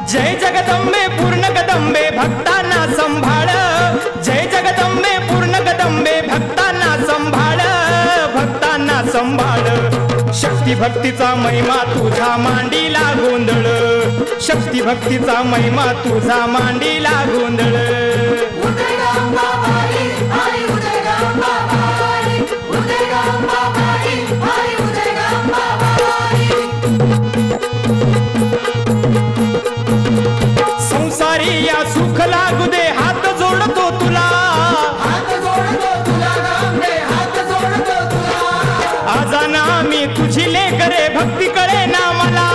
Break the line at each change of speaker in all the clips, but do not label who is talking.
जय जगदंबे पूर्ण कदंबे भक्तांना संभाळ, जय जगदंबे पूर्ण कदंबे भक्तांना संभाळ, भक्तांना संभाळ। शक्ती भक्तीचा महिमा तुझा मांडीला गोंधळ, शक्ती भक्तीचा महिमा तुझा मांडीला गोंधळ। संसारी या सुख लागू दे हात जोडतो तुला,
हात जोडतो तुला गांबे, हात जोडतो तुला।
आजाना मी तुझी लेकरे भक्ती करे ना मला,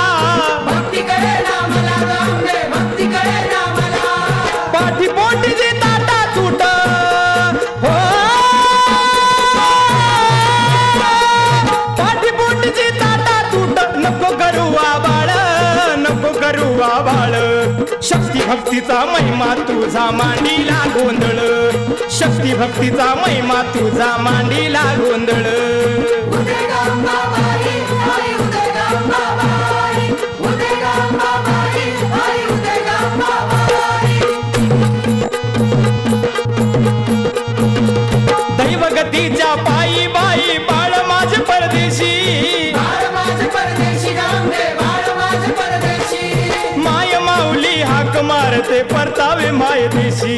भक्ती करे ना मला गांबे, भक्ती करे ना मला।
पाठी पोटी जी ताटा तूट हो, पाठी पोटी जी ताटा तूट, नको करू आबाळ, नको करू आबाळ। शक्ती भक्तीचा महिमा तुझा मांडीला गोंधळ, शक्ती भक्तीचा महिमा तुझा मांडीला गोंधळ।
उदय गांबाबाई, आई उदय गांबाबाई, उदय गांबाबाई, आई उदय गांबाबाई।
दैवगतीच्या पायी बाई बाळ माझ परदेशी,
बाळ माझ परदेशी गांबे, बाळ माझ परदेशी।
माय माऊली हाक मारते परतावे माय देशी,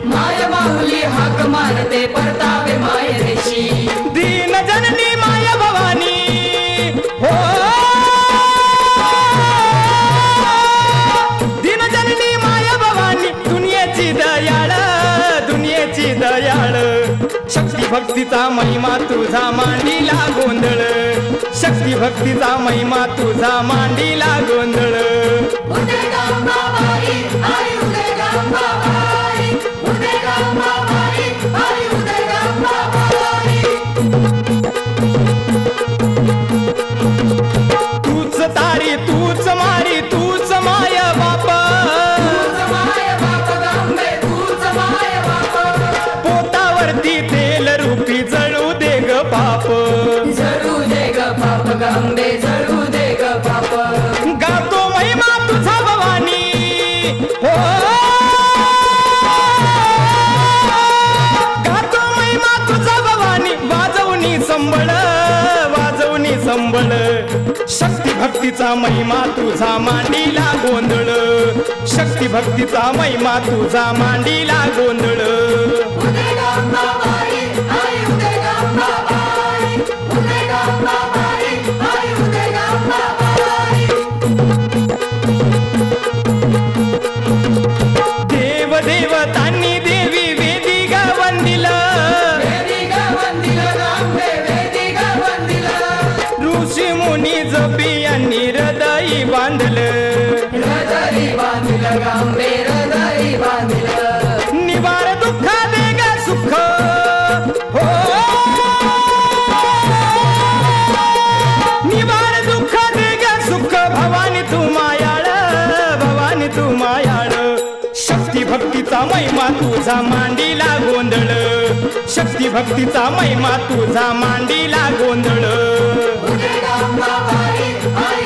माय माऊली हाक मारते परतावे माय देशी।
दीन जननी माय भवानी हो, दीन जननी माय भवानी, दुनियेची दयाळ, दुनियेची दयाळ। शक्ती भक्तीचा महिमा तुझा मांडीला गोंधळ, शक्ती भक्तीचा महिमा तुझा मांडीला गोंधळ।
उदय गांबाबाई, आई उदय गांबाबाई, उदय गांबाबाई, आई उदय गांबाबाई।
तूच तारी तूच मारी तूच माय बाप,
तूच माय बाप गांबे, तूच माय बाप।
पोटावरती तेल रूपी जळू दे ग पाप,
जळू दे ग पाप गांबे, जळू दे ग पाप।
गातो महिमा तुझा भवानी हो, गातो महिमा तुझा भवानी, वाजवणी संबळ, वाजवणी संबळ। शक्ती भक्तीचा महिमा तुझा मांडीला गोंधळ, शक्ती भक्तीचा महिमा तुझा मांडीला गोंधळ।
उदय गांबाबाई, आई उदय गांबाबाई, उदय गांबाबाई, आई उदय गांबाबाई।
देव देवतांनी देवी वेदिका वंदिलं,
वेदिका वंदिलं गांबे, वेदिका वंदिलं।
ऋषी मुनी जपियांनी हृदयी बांधलं,
हृदयी बांधिलं गांबे, हृदयी बांधिलं।
निवार दुःख दे ग सुख हो, निवार दुःख दे ग सुख। भवानी तू मायाळ, भवानी तू मायाळ। शक्ती भक्तीचा महिमा तुझा मांडीला गोंधळ, शक्ती भक्तीचा महिमा तुझा मांडीला गोंधळ।
उदय गांबाबाई, आई